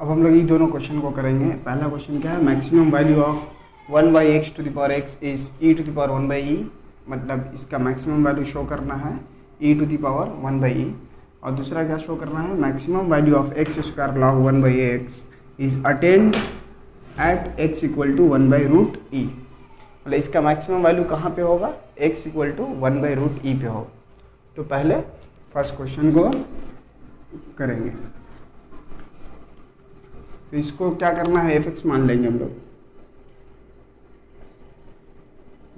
अब हम लोग ये दोनों क्वेश्चन को करेंगे। पहला क्वेश्चन क्या है, maximum value of 1/x is e⁻1/e, मतलब इसका मैक्सिमम वैल्यू शो करना है e⁻1/e। और दूसरा क्या शो करना है, maximum value of x² log 1/ax is attained at x = 1/√e। मतलब इसका मैक्सिमम वैल्यू कहाँ पे होगा, x = 1/√e पे होगा। तो पहले फर्स्ट क्वेश्चन को करेंगे। तो इसको क्या करना है, f(x) मान लेंगे हम लोग।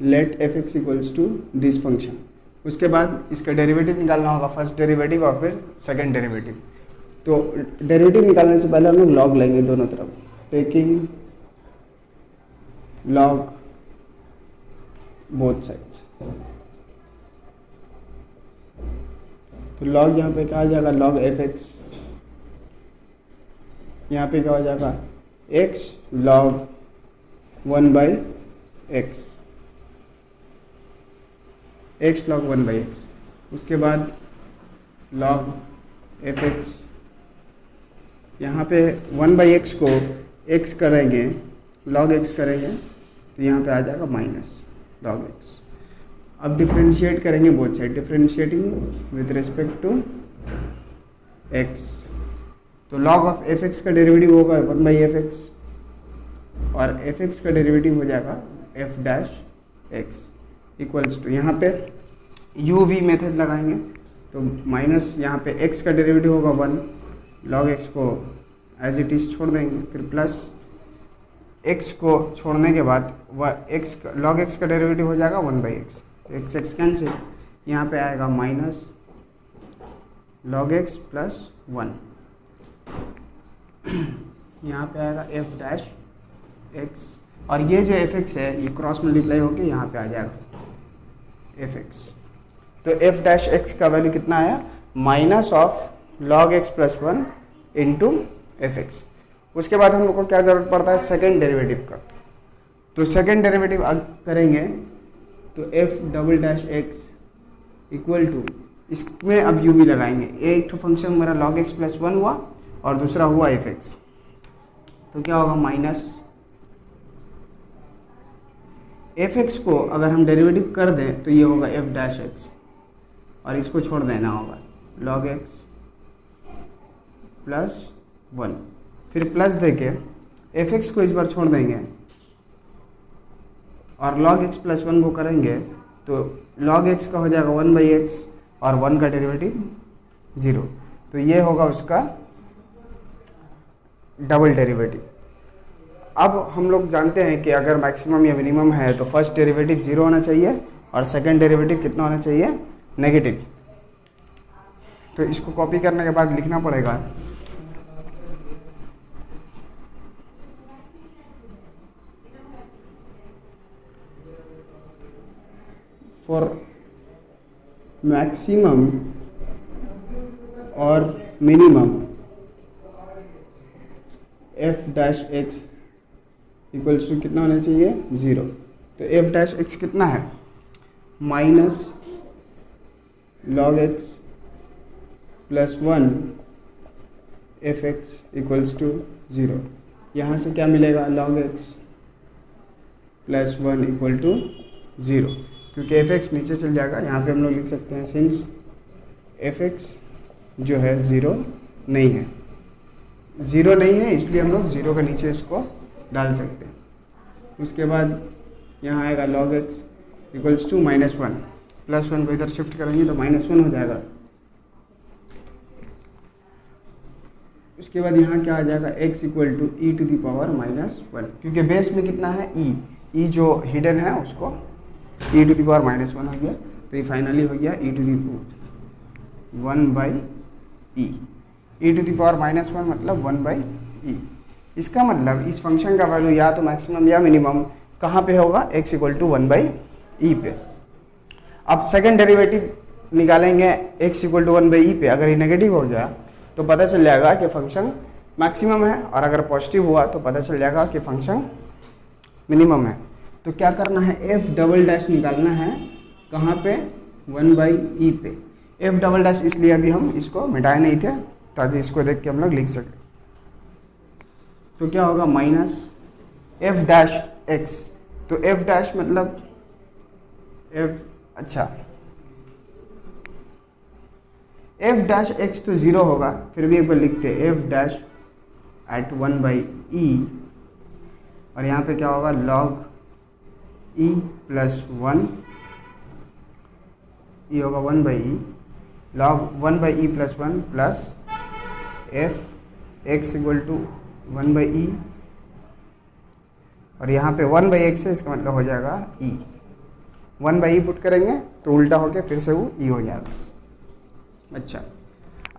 Let f(x) = this function. उसके बाद इसका डेरिवेटिव निकालना होगा, फर्स्ट डेरिवेटिव और फिर सेकंड डेरिवेटिव। तो डेरिवेटिव निकालने से पहले हम लोग लॉग लेंगे दोनों तरफ, टेकिंग लॉग बोथ साइड्स। तो लॉग यहाँ पे क्या आ जाएगा, लॉग f(x), यहाँ पे क्या हो जाएगा x log 1/x, x log 1/x। उसके बाद log f(x), यहाँ पे 1/x को x करेंगे, log x करेंगे तो यहाँ पे आ जाएगा माइनस log x। अब डिफ्रेंशिएट करेंगे both side, differentiating with respect to x। तो log ऑफ f(x) का डेरिवेटिव होगा 1/f(x) और f(x) का डेरिवेटिव हो जाएगा f'(x) इक्वल्स टू, यहाँ पे u-v मेथड लगाएंगे तो माइनस, यहाँ पे x का डेरिवेटिव होगा 1, log x को एज इट इज़ छोड़ देंगे, फिर प्लस x को छोड़ने के बाद log x का डेरिवेटिव हो जाएगा 1/x, x कैंसिल, यहाँ पे आएगा माइनस log x प्लस 1, यहाँ पे आएगा f'(x) और ये जो f(x) है ये क्रॉस मल्टीप्लाई होके यहाँ पे आ जाएगा f(x). तो f'(x) का वैल्यू कितना आया, minus of log x plus 1 into f(x). उसके बाद हम लोग को क्या ज़रूरत पड़ता है, सेकेंड डेरिवेटिव का। तो सेकेंड डेरिवेटिव करेंगे तो f'(x) इक्वल टू, इसमें अब u भी लगाएंगे। एक तो फंक्शन मेरा log x प्लस 1 हुआ और दूसरा हुआ f(x), तो क्या होगा माइनस f(x) को अगर हम डेरिवेटिव कर दें तो ये होगा f'(x) और इसको छोड़ देना होगा log x प्लस 1, फिर प्लस देके f(x) को इस बार छोड़ देंगे और log x प्लस 1 को करेंगे तो log x का हो जाएगा 1/x और 1 का डेरिवेटिव 0। तो ये होगा उसका डबल डेरिवेटिव। अब हम लोग जानते हैं कि अगर मैक्सिमम या मिनिमम है तो फर्स्ट डेरिवेटिव 0 होना चाहिए और सेकंड डेरिवेटिव कितना होना चाहिए, नेगेटिव। तो इसको कॉपी करने के बाद लिखना पड़ेगा फॉर मैक्सिमम और मिनिमम f'(x) इक्वल्स टू कितना होना चाहिए, 0। तो f'(x) कितना है, minus log x plus 1 f(x) equals to 0। यहाँ से क्या मिलेगा, log x plus 1 equal to 0, क्योंकि f(x) नीचे चल जाएगा। यहाँ पे हम लोग लिख सकते हैं सिंस f(x) जो है 0 नहीं है, 0 नहीं है इसलिए हम लोग 0 के नीचे इसको डाल सकते हैं। उसके बाद यहाँ आएगा log x equals to -1, plus 1 को इधर शिफ्ट करेंगे तो -1 हो जाएगा। उसके बाद यहाँ क्या आ जाएगा, x = e⁻−1, क्योंकि बेस में कितना है e जो हिडन है उसको e⁻−1 हो गया। तो ये फाइनली हो गया e⁻1/e, e⁻−1 मतलब 1/e। इसका मतलब इस फंक्शन का वैल्यू या तो मैक्सिमम या मिनिमम कहाँ पे होगा, x = 1/e पे। अब सेकंड डेरिवेटिव निकालेंगे x = 1/e पे। अगर ये नेगेटिव हो गया तो पता चल जाएगा कि फंक्शन मैक्सिमम है, और अगर पॉजिटिव हुआ तो पता चल जाएगा कि फंक्शन मिनिमम है। तो क्या करना है, f" निकालना है कहाँ पे, 1/e पे। f" इसलिए अभी हम इसको मिटाए नहीं थे ताकि इसको देख के हम लोग लिख सकें। तो क्या होगा माइनस एफ डैश एक्स। तो एफ डैश मतलब एफ, अच्छा एफ डैश एक्स तो ज़ीरो होगा, फिर भी एक बार लिखते हैं एफ डैश एट 1/e, और यहाँ पे क्या होगा लॉग e प्लस 1, e होगा 1/e, log 1/e plus 1 plus f x equal to 1/e, और यहाँ पे 1/x है, इसका मतलब हो जाएगा e। 1/e पुट करेंगे तो उल्टा होके फिर से वो e हो जाएगा। अच्छा,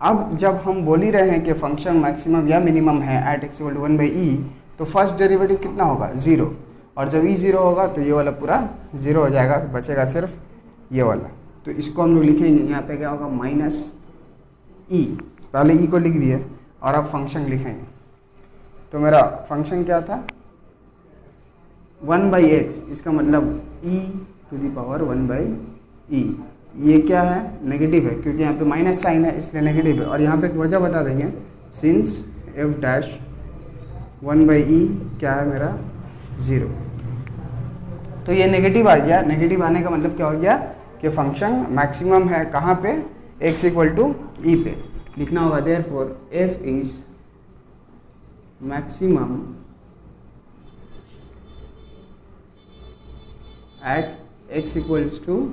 अब जब हम बोल ही रहे हैं कि फंक्शन मैक्सिमम या मिनिमम है at x equal to 1/e, तो फर्स्ट डेरिवेटिव कितना होगा 0, और जब e 0 होगा तो ये वाला पूरा 0 हो जाएगा, बचेगा सिर्फ ये वाला। तो इसको हम लोग लिखेंगे, यहाँ पे क्या होगा माइनस e, पहले e को लिख दिए और अब फंक्शन लिखेंगे। तो मेरा फंक्शन क्या था 1/x, इसका मतलब e to the power 1/e। ये क्या है नेगेटिव है, क्योंकि यहाँ पे माइनस साइन है इसलिए नेगेटिव है, और यहाँ पे एक वजह बता देंगे, सिंस एफ डैश 1/e क्या है मेरा 0। तो ये नेगेटिव आ गया, नेगेटिव आने का मतलब क्या हो गया कि फंक्शन मैक्सिमम है कहाँ पे x इक्वल टू e पे। लिखना होगा therefore f is maximum at x equals to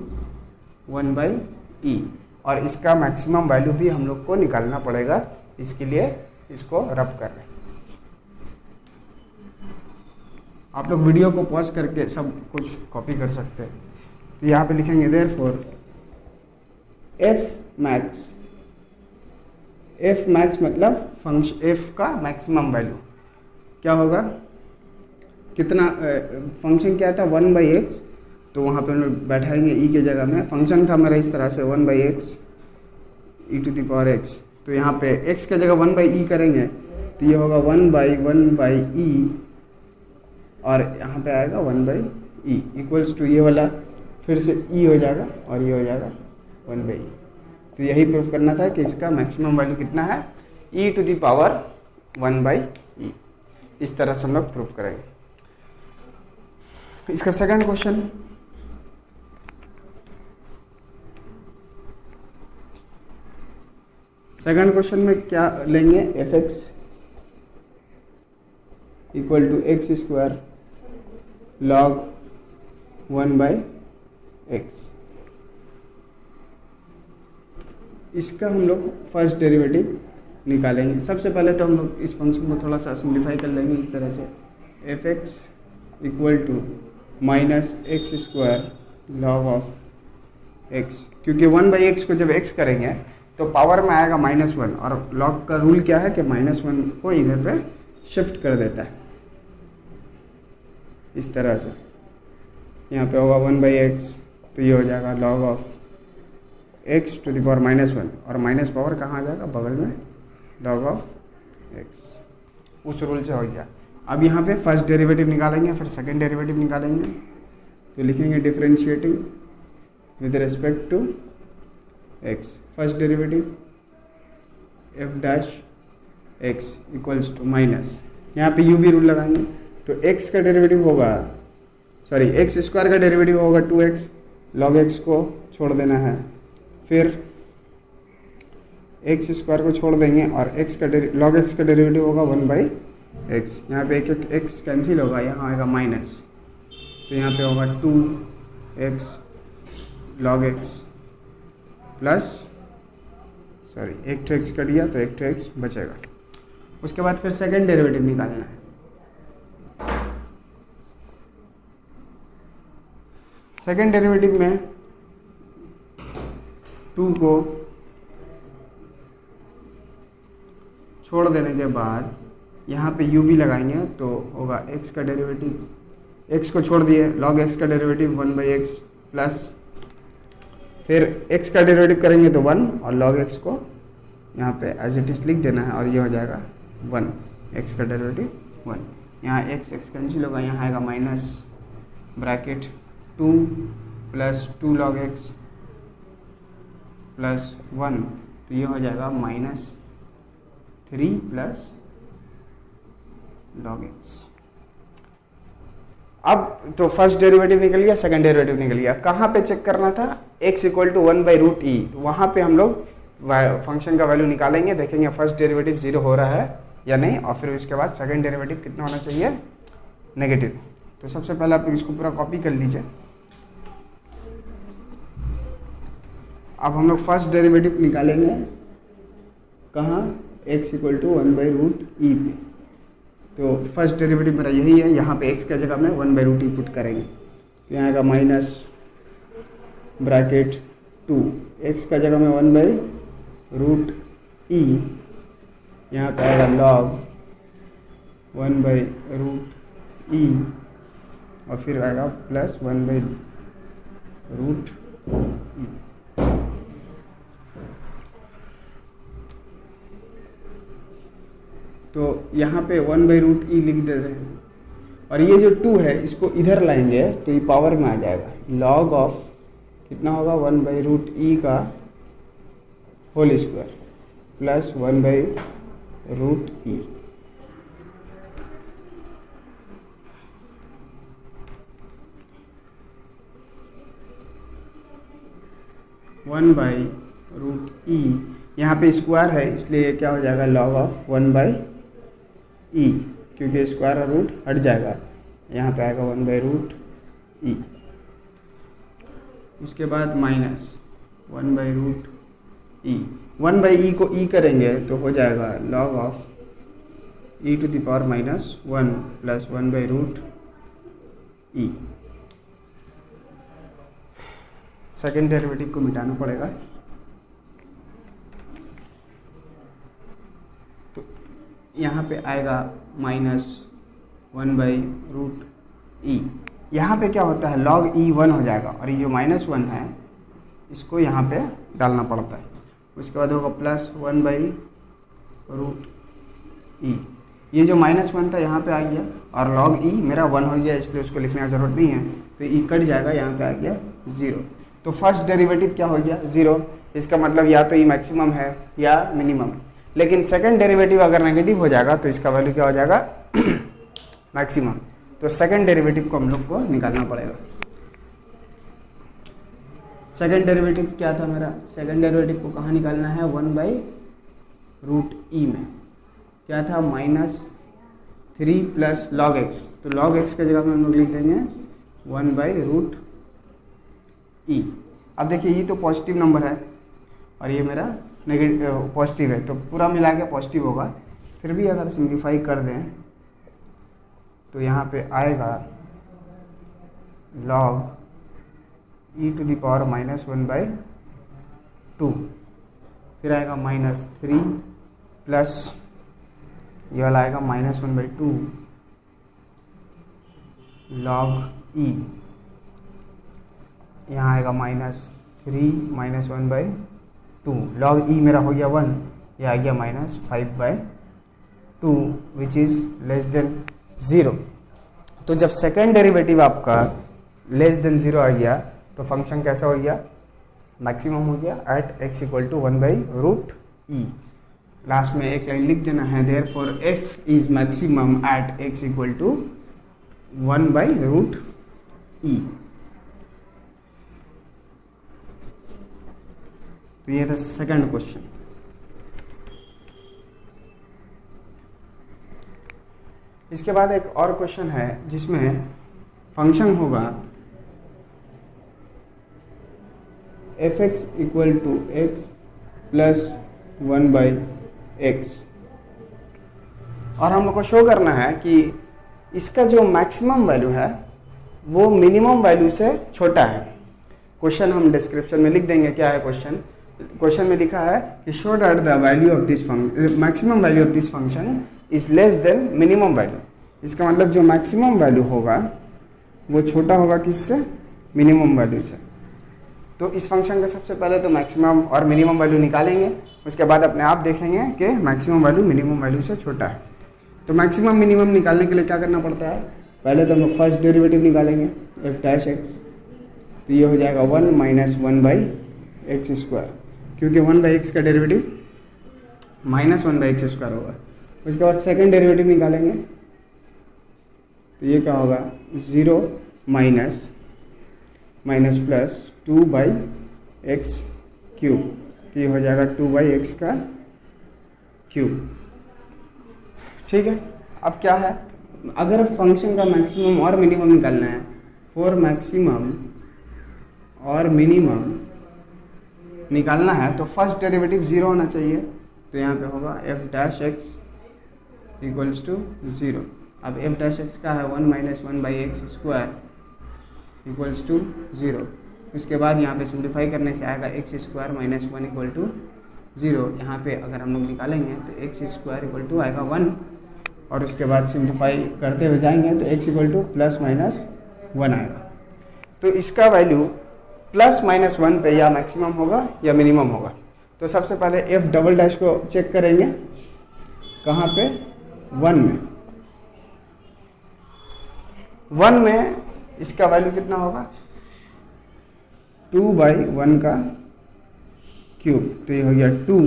1/e, और इसका मैक्सिमम वैल्यू भी हम लोग को निकालना पड़ेगा, इसके लिए इसको रब कर रहे हैं। आप लोग वीडियो को पॉज करके सब कुछ कॉपी कर सकते हैं। तो यहाँ पे लिखेंगे देयरफॉर एफ मैक्स मतलब फंक्शन एफ का मैक्सिमम वैल्यू क्या होगा, कितना फंक्शन क्या था 1/x, तो वहाँ पे हम लोग बैठाएंगे e के जगह में। फंक्शन था मेरा इस तरह से 1/x e to the power x, तो यहाँ पे x के जगह 1/e करेंगे तो ये होगा 1/1/e, और यहाँ पे आएगा 1/e इक्वल्स टू ये वाला फिर से e हो जाएगा और ये हो जाएगा 1/e। तो यही प्रूफ करना था कि इसका मैक्सिमम वैल्यू कितना है e to the power 1/e। इस तरह से हम लोग प्रूफ करेंगे। इसका सेकंड क्वेश्चन, सेकंड क्वेश्चन में क्या लेंगे, f x equal to x square log 1/x। इसका हम लोग फर्स्ट डेरिवेटिव निकालेंगे। सबसे पहले तो हम लोग इस फंक्शन को थोड़ा सा सिंप्लीफाई कर लेंगे इस तरह से, f x equal to minus x square log of x, क्योंकि 1/x को जब x करेंगे तो पावर में आएगा -1, और लॉग का रूल क्या है कि -1 को इधर पे शिफ्ट कर देता है इस तरह से। यहाँ पे होगा 1/x, तो ये हो जाएगा log of x to the power -1, और माइनस पावर कहाँ आ जाएगा बगल में, लॉग ऑफ x। उस रूल से हो गया। अब यहाँ पे फर्स्ट डेरिवेटिव निकालेंगे, फिर सेकंड डेरिवेटिव निकालेंगे। तो लिखेंगे differentiating with respect to x, first derivative f dash x equals to minus, यहाँ पे u भी रूल लगाएंगे, तो x का डेरिवेटिव होगा, सॉरी एक्स स्क्वायर का डेरिवेटिव होगा 2x, log x को छोड़ देना है, फिर एक्स स्क्वायर को छोड़ देंगे और x का log x का डेरिवेटिव होगा 1/x। यहाँ पे एक x कैंसिल होगा, यहाँ आएगा माइनस, तो यहाँ पे होगा 2x log x plus, sorry एक तो x कट गया तो एक तो x बचेगा। उसके बाद फिर सेकंड डेरिवेटिव निकालना है। सेकंड डेरिवेटिव में 2 को छोड़ देने के बाद यहाँ पे u भी लगाएंगे, तो होगा x का डेरिवेटिव, x को छोड़ दिए log x का डेरिवेटिव 1/x प्लस, फिर x का डेरिवेटिव करेंगे तो 1, और log x को यहाँ पे एज इट इज लिख देना है, और ये हो जाएगा 1, x का डेरिवेटिव 1। यहाँ x कैंसिल होगा, यहाँ आएगा minus bracket 2 plus 2 log x plus 1, तो ये हो जाएगा -3 प्लस log x। अब तो फर्स्ट डेरिवेटिव निकल गया, सेकंड डेरिवेटिव निकल गया। कहाँ पे चेक करना था? x इक्वल टू 1/√e, तो वहाँ पे हम लोग फंक्शन का वैल्यू निकालेंगे, देखेंगे फर्स्ट डेरिवेटिव 0 हो रहा है या नहीं, और फिर उसके बाद सेकंड डेरिवेटिव कितना होना चाहिए? नेगेटिव। तो सबसे पहले आप इसको पूरा कॉपी कर लीजिए। अब हम लोग फर्स्ट डेरिवेटिव निकालेंगे कहाँ? x इक्वल टू 1/√e पे। तो फर्स्ट डेरिवेटिव मेरा यही है, यहाँ पे x का जगह में 1/√e पुट करेंगे, तो यहाँ आएगा माइनस ब्रैकेट 2, x का जगह में 1/√e, यहाँ पे आएगा log 1/√e, और फिर आएगा प्लस 1/√e। तो यहाँ पे 1/√e लिख दे रहे हैं, और ये जो 2 है इसको इधर लाएंगे तो ये पावर में आ जाएगा। log ऑफ कितना होगा? 1/√e का whole square plus 1/√e। (1/√e) यहाँ पे स्क्वायर है इसलिए क्या हो जाएगा? log ऑफ 1/e, क्योंकि स्क्वायर और रूट हट जाएगा, यहाँ पे आएगा 1/√e। उसके बाद माइनस 1/√e, 1/e को e करेंगे तो हो जाएगा log of e to the power -1 plus 1/√e। Second derivative को मिटाना पड़ेगा, तो यहाँ पे आएगा -1/√e। यहाँ पे क्या होता है? log e 1 हो जाएगा, और ये जो -1 है इसको यहाँ पे डालना पड़ता है। उसके बाद होगा प्लस 1/√e। ये जो -1 था यहाँ पे आ गया, और log e मेरा 1 हो गया, इसलिए उसको लिखने की ज़रूरत नहीं है, तो e कट जाएगा, यहाँ पे आ गया 0। तो फर्स्ट डेरिवेटिव क्या हो गया? 0। इसका मतलब या तो e मैक्सिमम है या मिनिमम। लेकिन सेकंड डेरिवेटिव अगर नेगेटिव हो जाएगा तो इसका वैल्यू क्या हो जाएगा? मैक्सिमम। तो सेकंड डेरिवेटिव को हम लोग को निकालना पड़ेगा। सेकंड डेरिवेटिव क्या था मेरा? सेकंड डेरिवेटिव को कहाँ निकालना है? 1/√e में क्या था? -3 प्लस log x, तो log x के जगह में हम लोग लिख देंगे 1/√e। अब देखिए ये तो पॉजिटिव नंबर है और ये मेरा नेगेटिव पॉजिटिव है, तो पूरा मिला के पॉजिटिव होगा। फिर भी अगर सिंप्लीफाई कर दें तो यहाँ पे आएगा log e to the power -1/2, फिर आएगा -3 प्लस ये वाला आएगा -1/2 log e, यहाँ आएगा -3 -1/2 log e मेरा हो गया 1, ये आ गया -5/2 विच इज़ लेस देन 0। तो जब सेकेंड डेरिवेटिव आपका लेस देन 0 आ गया तो फंक्शन कैसा हो गया? मैक्सिमम हो गया at x equal to 1/√e। Last में एक लाइन लिख देना है, therefore f is maximum at x equal to 1/√e। तो ये था सेकंड क्वेश्चन। इसके बाद एक और क्वेश्चन है जिसमें फंक्शन होगा f(x) equal to x plus 1/x, और हम लोग को शो करना है कि इसका जो मैक्सिमम वैल्यू है वो मिनिमम वैल्यू से छोटा है। क्वेश्चन हम डिस्क्रिप्शन में लिख देंगे। क्या है क्वेश्चन? क्वेश्चन में लिखा है कि show that the value of this function, maximum value of this function is less than minimum value. इसका मतलब जो मैक्सिमम वैल्यू होगा वो छोटा होगा किससे? मिनिमम वैल्यू से। तो इस फंक्शन का सबसे पहले तो मैक्सिमम और मिनिमम वैल्यू निकालेंगे, उसके बाद अपने आप देखेंगे कि मैक्सिमम वैल्यू मिनिमम वैल्यू से छोटा है। तो मैक्सिमम मिनिमम निकालने के लिए क्या करना पड़ता है? पहले तो हम लोग फर्स्ट डेरिवेटिव निकालेंगे f'(x), तो ये हो जाएगा 1 - 1/x², क्योंकि 1/x का डेरिवेटिव -1/x² होगा। उसके बाद सेकंड डेरिवेटिव निकालेंगे तो ये क्या होगा 0 minus minus plus 2/x cube, तो ये हो जाएगा 2/x का क्यूब। ठीक है, अब क्या है, अगर फंक्शन का मैक्सिमम और मिनिमम निकालना है, फॉर मैक्सिमम और मिनिमम निकालना है तो फर्स्ट डेरिवेटिव 0 होना चाहिए। तो यहाँ पे होगा f' इक्वल्स टू 0। अब f' का है 1 minus 1/x square equals to 0। उसके बाद यहाँ पे सिंप्लीफाई करने से आएगा x square minus 1 equal to 0। यहाँ पे अगर हम लोग निकालेंगे तो x स्क्वायर इक्वल टू आएगा 1, और उसके बाद सिंप्लीफाई करते हुए जाएंगे तो x equal two plus minus 1 आएगा। तो इसका वैल्यू प्लस माइनस 1 पे या मैक्सिमम होगा या मिनिमम होगा। तो सबसे पहले f" को चेक करेंगे, कहाँ पे 1 में। 1 में इसका वैल्यू कितना होगा 2/1 का क्यूब, तो ये हो गया 2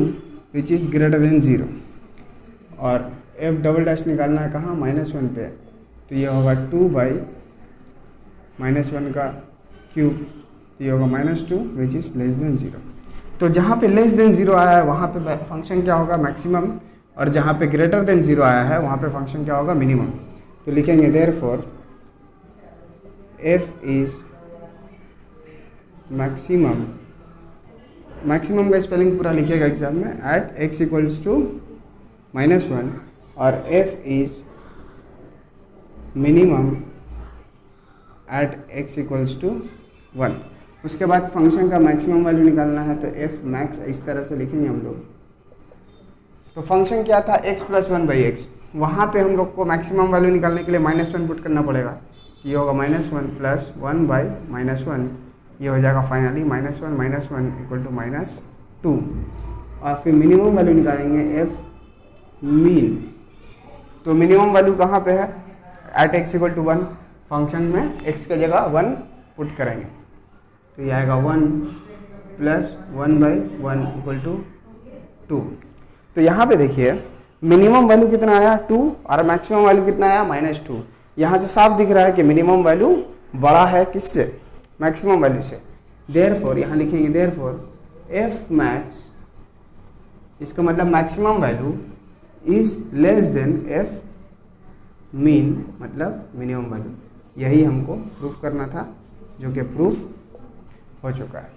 विच इज़ ग्रेटर देन 0। और f" निकालना है कहाँ -1 पे, तो ये होगा 2/-1 का क्यूब, तो ये होगा -2 विच इज़ लेस देन 0। तो जहाँ पे लेस देन 0 आया है वहाँ पे फंक्शन क्या होगा मैक्सिमम, और जहाँ पे ग्रेटर देन 0 आया है वहाँ पे फंक्शन क्या होगा मिनिमम। तो लिखेंगे therefore f is maximum, maximum का स्पेलिंग पूरा लिखिएगा एग्जाम में, एट x इक्वल्स टू -1, और f is minimum at x equals to 1। उसके बाद फंक्शन का मैक्सिमम वैल्यू निकालना है, तो f मैक्स इस तरह से लिखेंगे हम लोग। तो फंक्शन क्या था x प्लस 1/x, वहाँ पे हम लोग को मैक्सिमम वैल्यू निकालने के लिए -1 पुट करना पड़ेगा। ये होगा -1 प्लस 1/-1, ये हो जाएगा फाइनली -1 इक्वल टू -2। और फिर मिनिमम वैल्यू निकालेंगे f मीन। तो मिनिमम वैल्यू कहाँ पे है, at x equal to 1, function में x की जगह 1 पुट करेंगे, तो ये आएगा 1 प्लस 1/1 इक्वल टू 2। तो यहाँ पे देखिए मिनिमम वैल्यू कितना आया 2, और मैक्सिमम वैल्यू कितना आया -2। यहाँ से साफ दिख रहा है कि मिनिमम वैल्यू बड़ा है किससे, मैक्सिमम वैल्यू से। देयरफॉर यहाँ लिखेंगे देयरफॉर f मैक्स, इसका मतलब maximum value is less than f mean, मतलब मिनिमम वैल्यू। यही हमको प्रूफ करना था, जो कि प्रूफ हो चुका है।